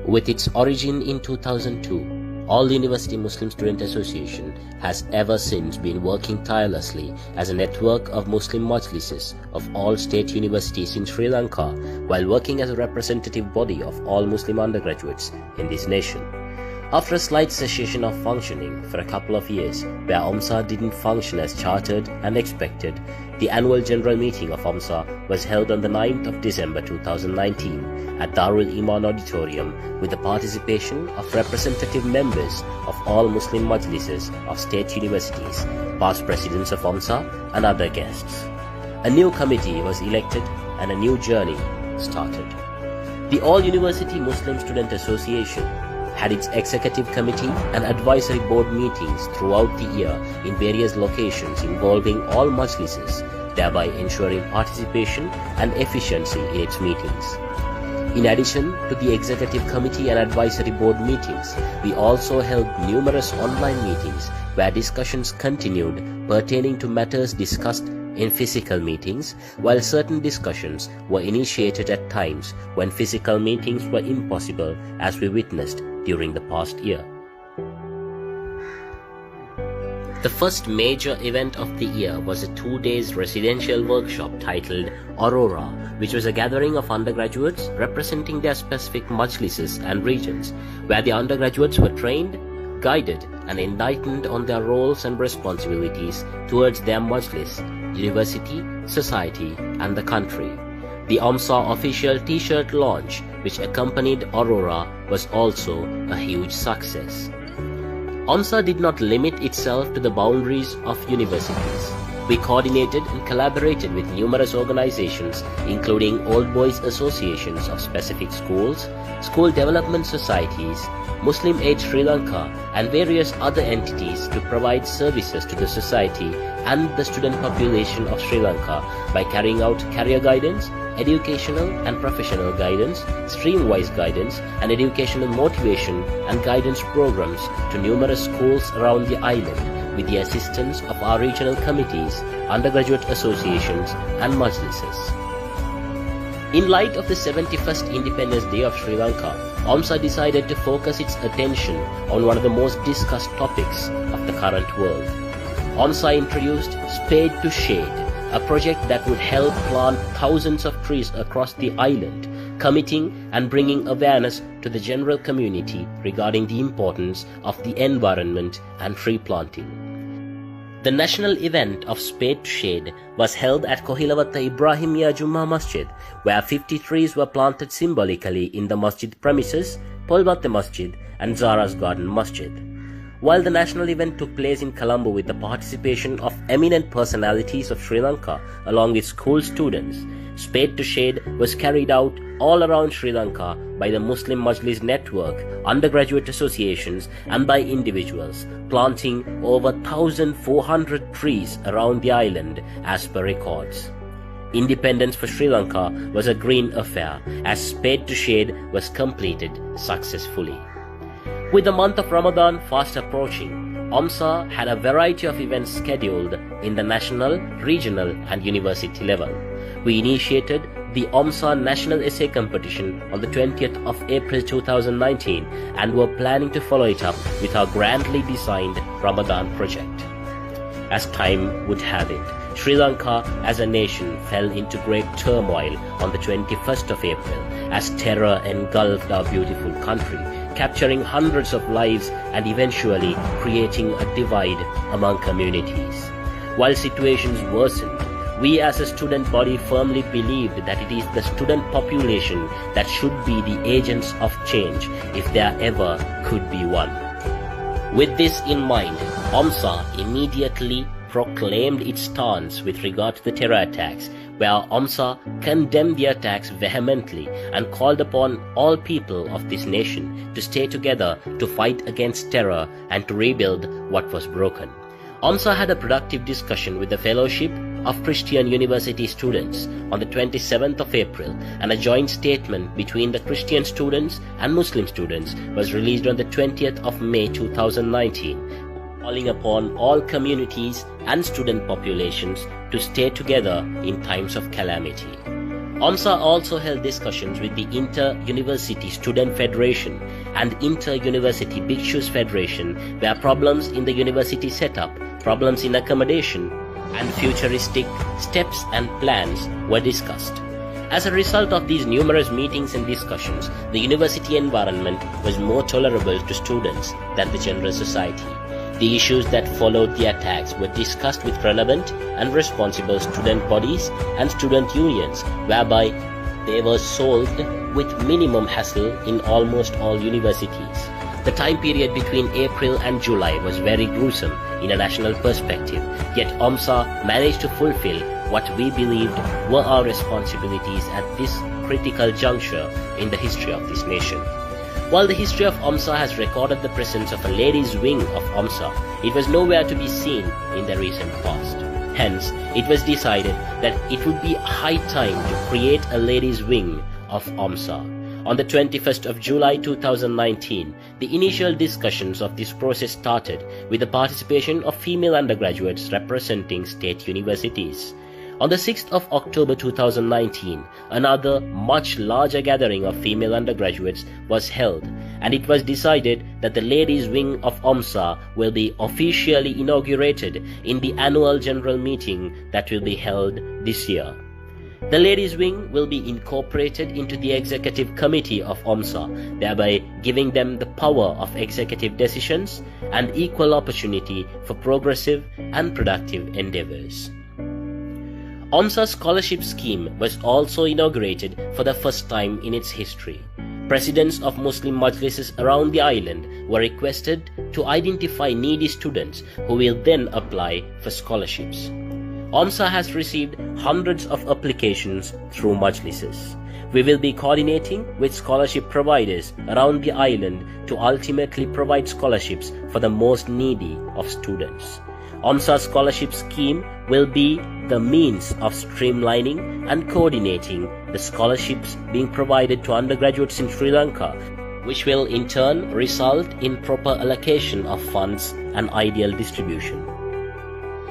With its origin in 2002, All University Muslim Student Association has ever since been working tirelessly as a network of Muslim majlises of all state universities in Sri Lanka, while working as a representative body of all Muslim undergraduates in this nation. After a slight cessation of functioning for a couple of years, where Aumsa didn't function as chartered and expected, the annual general meeting of Aumsa was held on the 9th of December 2019 at Darul Iman Auditorium with the participation of representative members of all Muslim majlises of state universities, past presidents of Aumsa and other guests. A new committee was elected and a new journey started. The All University Muslim Student Association had its executive committee and advisory board meetings throughout the year in various locations involving all majlises, thereby ensuring participation and efficiency in its meetings. In addition to the executive committee and advisory board meetings, we also held numerous online meetings where discussions continued pertaining to matters discussed in physical meetings, while certain discussions were initiated at times when physical meetings were impossible, as we witnessed during the past year. The first major event of the year was a 2-day residential workshop titled Aurora, which was a gathering of undergraduates representing their specific majlises and regions, where the undergraduates were trained, guided and enlightened on their roles and responsibilities towards their majlis, university, society and the country. The Aumsa official t-shirt launch, which accompanied Aurora, was also a huge success. Aumsa did not limit itself to the boundaries of universities. We coordinated and collaborated with numerous organizations, including Old Boys Associations of specific schools, school development societies, Muslim Aid Sri Lanka and various other entities to provide services to the society and the student population of Sri Lanka by carrying out career guidance, educational and professional guidance, stream-wise guidance and educational motivation and guidance programs to numerous schools around the island with the assistance of our regional committees, undergraduate associations and majlises. In light of the 71st Independence Day of Sri Lanka, Aumsa decided to focus its attention on one of the most discussed topics of the current world. Aumsa introduced Spade to Shade, a project that would help plant thousands of trees across the island, committing and bringing awareness to the general community regarding the importance of the environment and tree planting. The national event of Spade to Shade was held at Kohilawatha Ibrahimiya Jummah Masjid, where 50 trees were planted symbolically in the masjid premises, Polbatte Masjid and Zara's Garden Masjid. While the national event took place in Colombo with the participation of eminent personalities of Sri Lanka along with school students, Spade to Shade was carried out all around Sri Lanka by the Muslim Majlis Network, undergraduate associations and by individuals, planting over 1,400 trees around the island as per records. Independence for Sri Lanka was a green affair as Spade to Shade was completed successfully. With the month of Ramadan fast approaching, Aumsa had a variety of events scheduled in the national, regional and university level. We initiated the Aumsa National Essay Competition on the 20th of April 2019 and were planning to follow it up with our grandly designed Ramadan project. As time would have it, Sri Lanka as a nation fell into great turmoil on the 21st of April as terror engulfed our beautiful country, capturing hundreds of lives and eventually creating a divide among communities. While situations worsened, we as a student body firmly believed that it is the student population that should be the agents of change if there ever could be one. With this in mind, Aumsa immediately proclaimed its stance with regard to the terror attacks, where Aumsa condemned the attacks vehemently and called upon all people of this nation to stay together to fight against terror and to rebuild what was broken. Aumsa had a productive discussion with the Fellowship of Christian University students on the 27th of April, and a joint statement between the Christian students and Muslim students was released on the 20th of May 2019, calling upon all communities and student populations to stay together in times of calamity. Aumsa also held discussions with the Inter-University Student Federation and Inter-University Bhikshus Federation, where problems in the university setup, problems in accommodation, and futuristic steps and plans were discussed. As a result of these numerous meetings and discussions, the university environment was more tolerable to students than the general society. The issues that followed the attacks were discussed with relevant and responsible student bodies and student unions, whereby they were solved with minimum hassle in almost all universities. The time period between April and July was very gruesome in a national perspective, yet Aumsa managed to fulfill what we believed were our responsibilities at this critical juncture in the history of this nation. While the history of Aumsa has recorded the presence of a ladies' wing of Aumsa, it was nowhere to be seen in the recent past. Hence, it was decided that it would be high time to create a ladies' wing of Aumsa. On the 21st of July 2019, the initial discussions of this process started with the participation of female undergraduates representing state universities. On the 6th of October 2019, another much larger gathering of female undergraduates was held, and it was decided that the ladies' wing of Aumsa will be officially inaugurated in the annual general meeting that will be held this year. The ladies' wing will be incorporated into the executive committee of Aumsa, thereby giving them the power of executive decisions and equal opportunity for progressive and productive endeavors. Aumsa's scholarship scheme was also inaugurated for the first time in its history. Presidents of Muslim Majlises around the island were requested to identify needy students who will then apply for scholarships. Aumsa has received hundreds of applications through Majlises. We will be coordinating with scholarship providers around the island to ultimately provide scholarships for the most needy of students. Aumsa's scholarship scheme will be the means of streamlining and coordinating the scholarships being provided to undergraduates in Sri Lanka, which will in turn result in proper allocation of funds and ideal distribution.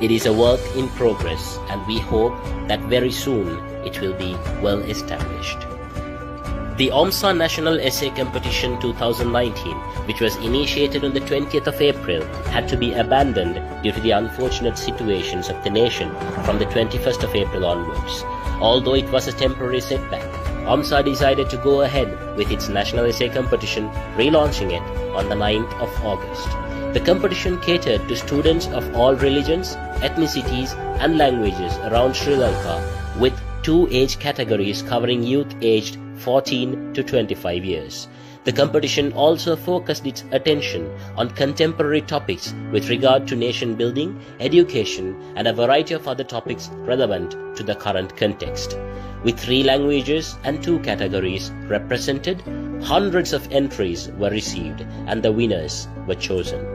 It is a work in progress, and we hope that very soon it will be well established. The Aumsa National Essay Competition 2019, which was initiated on the 20th of April, had to be abandoned due to the unfortunate situations of the nation from the 21st of April onwards. Although it was a temporary setback, Aumsa decided to go ahead with its National Essay Competition, relaunching it on the 9th of August. The competition catered to students of all religions, ethnicities and languages around Sri Lanka, with 2 age categories covering youth aged 14 to 25 years. The competition also focused its attention on contemporary topics with regard to nation building, education, and a variety of other topics relevant to the current context. With 3 languages and 2 categories represented, hundreds of entries were received and the winners were chosen.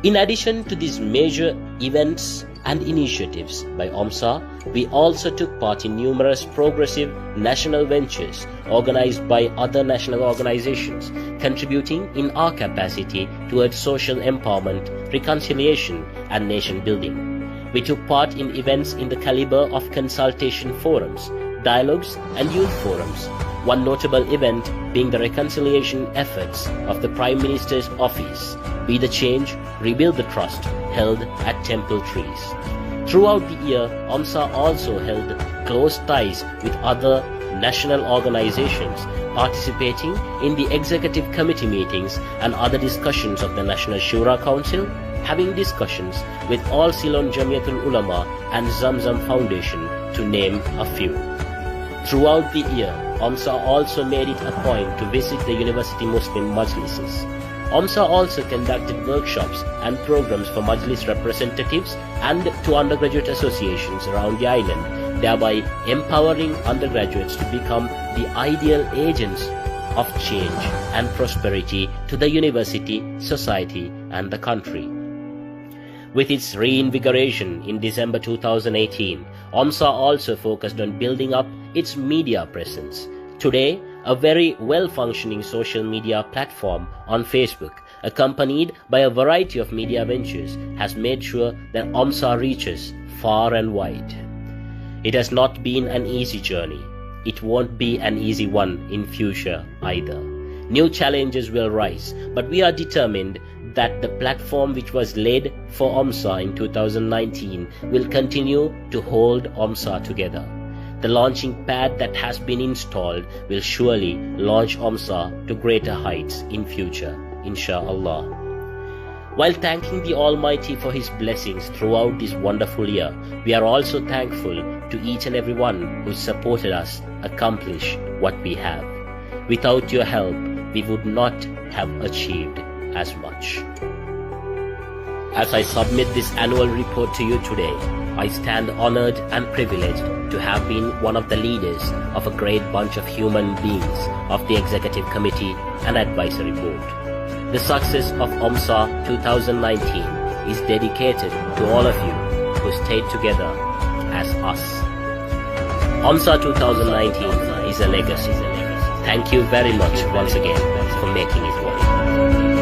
In addition to these major events and initiatives by Aumsa, we also took part in numerous progressive national ventures organized by other national organizations, contributing in our capacity towards social empowerment, reconciliation, and nation building. We took part in events in the caliber of consultation forums, dialogues, and youth forums. One notable event being the reconciliation efforts of the Prime Minister's office, Be the Change, Rebuild the Trust, held at Temple Trees. Throughout the year, Aumsa also held close ties with other national organizations, participating in the executive committee meetings and other discussions of the National Shura Council, having discussions with all Ceylon Jamiatul Ulama and Zamzam Foundation, to name a few. Throughout the year, Aumsa also made it a point to visit the University Muslim Majlises. Aumsa also conducted workshops and programs for Majlis representatives and to undergraduate associations around the island, thereby empowering undergraduates to become the ideal agents of change and prosperity to the university, society, and the country. With its reinvigoration in December 2018, Aumsa also focused on building up its media presence. Today, a very well-functioning social media platform on Facebook, accompanied by a variety of media ventures, has made sure that Aumsa reaches far and wide. It has not been an easy journey. it won't be an easy one in future either. New challenges will rise, but we are determined that the platform which was laid for Aumsa in 2019 will continue to hold Aumsa together. The launching pad that has been installed will surely launch Aumsa to greater heights in future, inshallah. While thanking the Almighty for His blessings throughout this wonderful year, we are also thankful to each and everyone who supported us accomplish what we have. Without your help, we would not have achieved as much. As I submit this annual report to you today, I stand honored and privileged to have been one of the leaders of a great bunch of human beings of the Executive Committee and Advisory Board. The success of Aumsa 2019 is dedicated to all of you who stayed together as us. Aumsa 2019 is a legacy. Thank you very much once again for making it work.